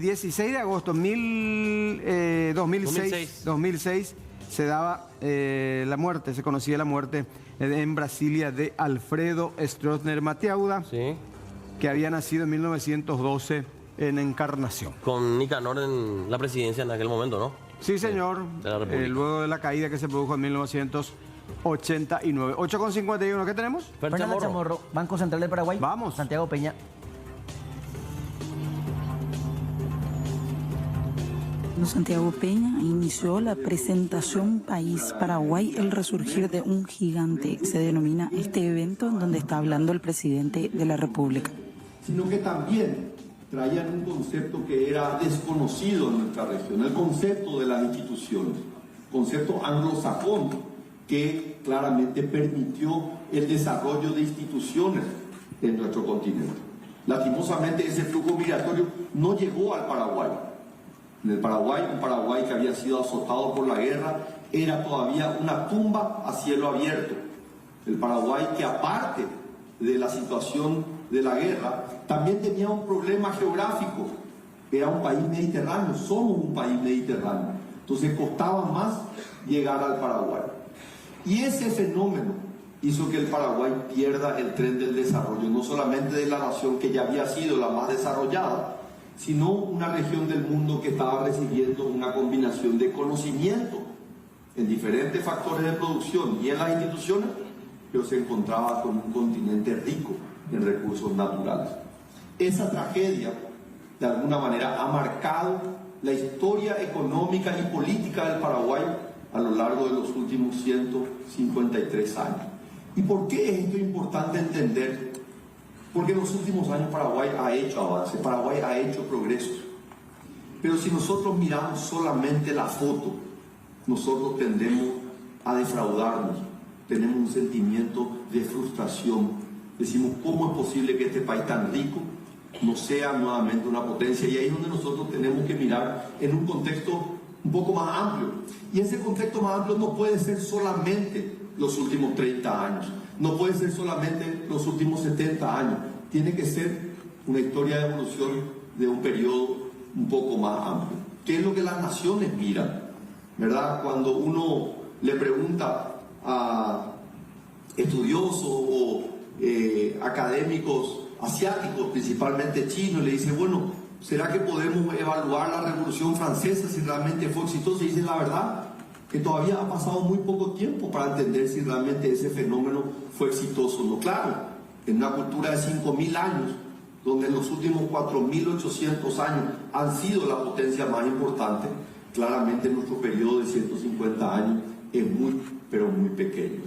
16 de agosto de 2006 se daba la muerte, se conocía la muerte en Brasilia de Alfredo Stroessner Mateuda, Sí. que había nacido en 1912 en Encarnación. Con Nicanor en la presidencia en aquel momento, ¿no? Sí, señor, de la República. luego de la caída que se produjo en 1989. 8,51, ¿qué tenemos? Fernanda Chamorro, Banco Central del Paraguay. Vamos. Santiago Peña. Santiago Peña inició la presentación País Paraguay, el resurgir de un gigante. Se denomina este evento en donde está hablando el presidente de la República. Sino que también traían un concepto que era desconocido en nuestra región, el concepto de las instituciones, concepto anglosajón que claramente permitió el desarrollo de instituciones en nuestro continente. Lastimosamente ese flujo migratorio no llegó al Paraguay. En el Paraguay, un Paraguay que había sido azotado por la guerra, era todavía una tumba a cielo abierto. El Paraguay que aparte de la situación de la guerra, también tenía un problema geográfico. Era un país mediterráneo, somos un país mediterráneo. Entonces costaba más llegar al Paraguay. Y ese fenómeno hizo que el Paraguay pierda el tren del desarrollo, no solamente de la nación que ya había sido la más desarrollada, sino una región del mundo que estaba recibiendo una combinación de conocimiento en diferentes factores de producción y en las instituciones, pero se encontraba con un continente rico en recursos naturales. Esa tragedia, de alguna manera, ha marcado la historia económica y política del Paraguay a lo largo de los últimos 153 años. ¿Y por qué es esto importante entender? Porque en los últimos años Paraguay ha hecho avances, Paraguay ha hecho progresos. Pero si nosotros miramos solamente la foto, nosotros tendemos a defraudarnos, tenemos un sentimiento de frustración. Decimos, ¿cómo es posible que este país tan rico no sea nuevamente una potencia? Y ahí es donde nosotros tenemos que mirar en un contexto un poco más amplio. Y ese contexto más amplio no puede ser solamente los últimos 30 años. No puede ser solamente los últimos 70 años, tiene que ser una historia de evolución de un periodo un poco más amplio. ¿Qué es lo que las naciones miran? ¿Verdad? Cuando uno le pregunta a estudiosos o académicos asiáticos, principalmente chinos, le dice, bueno, ¿será que podemos evaluar la Revolución Francesa si realmente fue exitosa? Y dicen la verdad, que todavía ha pasado muy poco tiempo para entender si realmente ese fenómeno fue exitoso o no. Claro, en una cultura de 5.000 años, donde en los últimos 4.800 años han sido la potencia más importante, claramente nuestro periodo de 150 años es muy, pero muy pequeño.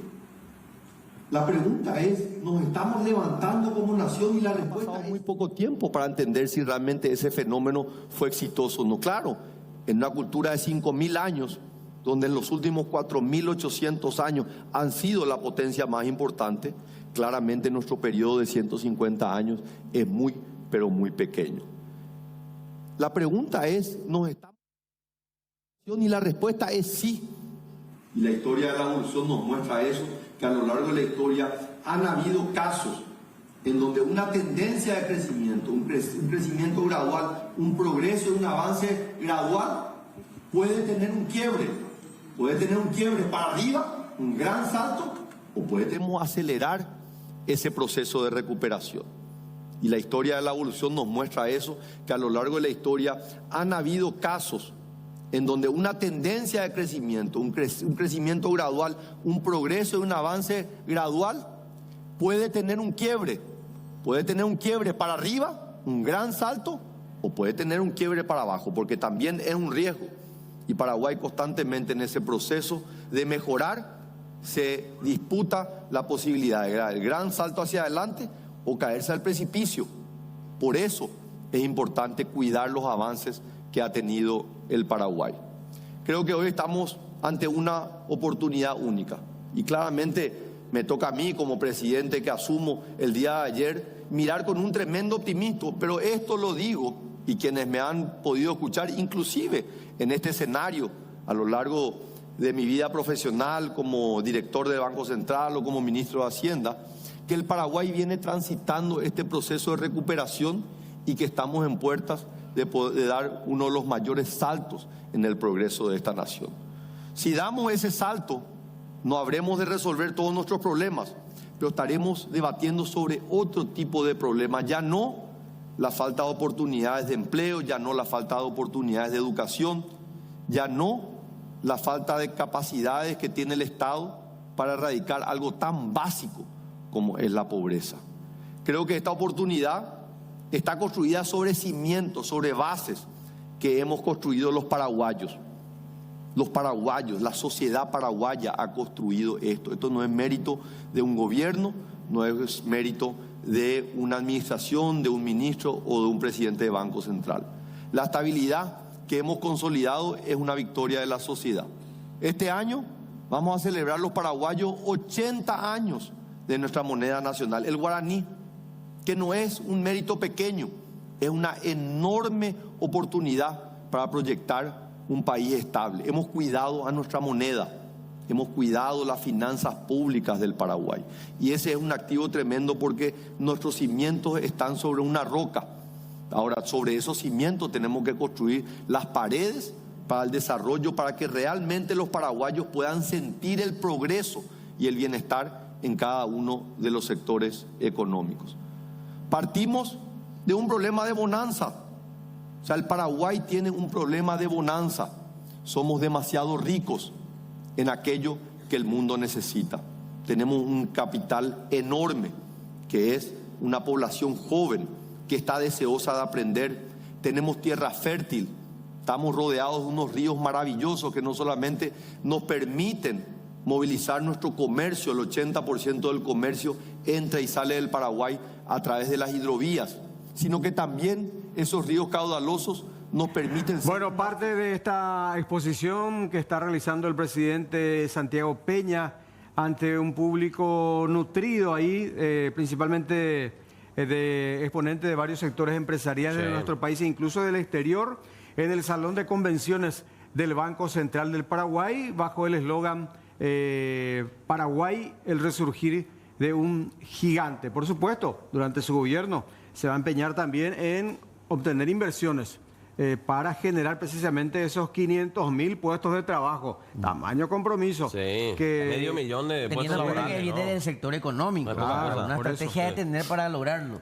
La pregunta es, ¿nos estamos levantando como nación? Y la respuesta es muy poco tiempo para entender si realmente ese fenómeno fue exitoso o no. Claro, en una cultura de 5.000 años, donde en los últimos 4.800 años han sido la potencia más importante, claramente nuestro periodo de 150 años es muy, pero muy pequeño. La pregunta es, ¿nos estamos? Y la respuesta es sí. Y la historia de la evolución nos muestra eso, que a lo largo de la historia han habido casos en donde una tendencia de crecimiento, un crecimiento gradual, un progreso, un avance gradual, puede tener un quiebre. Puede tener un quiebre para arriba, un gran salto, o podemos acelerar ese proceso de recuperación. Y la historia de la evolución nos muestra eso, que a lo largo de la historia han habido casos en donde una tendencia de crecimiento, un crecimiento gradual, un progreso y un avance gradual, puede tener un quiebre para arriba, un gran salto, o puede tener un quiebre para abajo, porque también es un riesgo. Y Paraguay constantemente en ese proceso de mejorar se disputa la posibilidad de dar el gran salto hacia adelante o caerse al precipicio. Por eso es importante cuidar los avances que ha tenido el Paraguay. Creo que hoy estamos ante una oportunidad única y claramente me toca a mí como presidente que asumo el día de ayer mirar con un tremendo optimismo, pero esto lo digo y quienes me han podido escuchar inclusive en este escenario a lo largo de mi vida profesional como director del Banco Central o como ministro de Hacienda, que el Paraguay viene transitando este proceso de recuperación y que estamos en puertas de dar uno de los mayores saltos en el progreso de esta nación. Si damos ese salto, no habremos de resolver todos nuestros problemas, pero estaremos debatiendo sobre otro tipo de problemas, ya no la falta de oportunidades de empleo, ya no la falta de oportunidades de educación, ya no la falta de capacidades que tiene el Estado para erradicar algo tan básico como es la pobreza. Creo que esta oportunidad está construida sobre cimientos, sobre bases que hemos construido los paraguayos. Los paraguayos, la sociedad paraguaya ha construido esto. Esto no es mérito de un gobierno, no es mérito de una administración, de un ministro o de un presidente de Banco Central. La estabilidad que hemos consolidado es una victoria de la sociedad. Este año vamos a celebrar los paraguayos 80 años de nuestra moneda nacional, el guaraní, que no es un mérito pequeño, es una enorme oportunidad para proyectar un país estable. Hemos cuidado a nuestra moneda, hemos cuidado las finanzas públicas del Paraguay. Y ese es un activo tremendo porque nuestros cimientos están sobre una roca. Ahora, sobre esos cimientos tenemos que construir las paredes para el desarrollo, para que realmente los paraguayos puedan sentir el progreso y el bienestar en cada uno de los sectores económicos. Partimos de un problema de bonanza. O sea, el Paraguay tiene un problema de bonanza. Somos demasiado ricos en aquello que el mundo necesita. Tenemos un capital enorme, que es una población joven que está deseosa de aprender. Tenemos tierra fértil, estamos rodeados de unos ríos maravillosos que no solamente nos permiten movilizar nuestro comercio, el 80% del comercio entra y sale del Paraguay a través de las hidrovías, sino que también esos ríos caudalosos nos permiten... Bueno, parte de esta exposición que está realizando el presidente Santiago Peña ante un público nutrido ahí, principalmente de exponentes de varios sectores empresariales de nuestro país e incluso del exterior, en el Salón de Convenciones del Banco Central del Paraguay, bajo el eslogan Paraguay, el resurgir de un gigante. Por supuesto, durante su gobierno se va a empeñar también en obtener inversiones para generar precisamente esos 500.000 puestos de trabajo. Tamaño compromiso. Sí, que 500.000 de puestos Teniendo en cuenta laborales, que viene ¿no? del sector económico, No es poca cosa. una Por eso, estrategia de tener para lograrlo.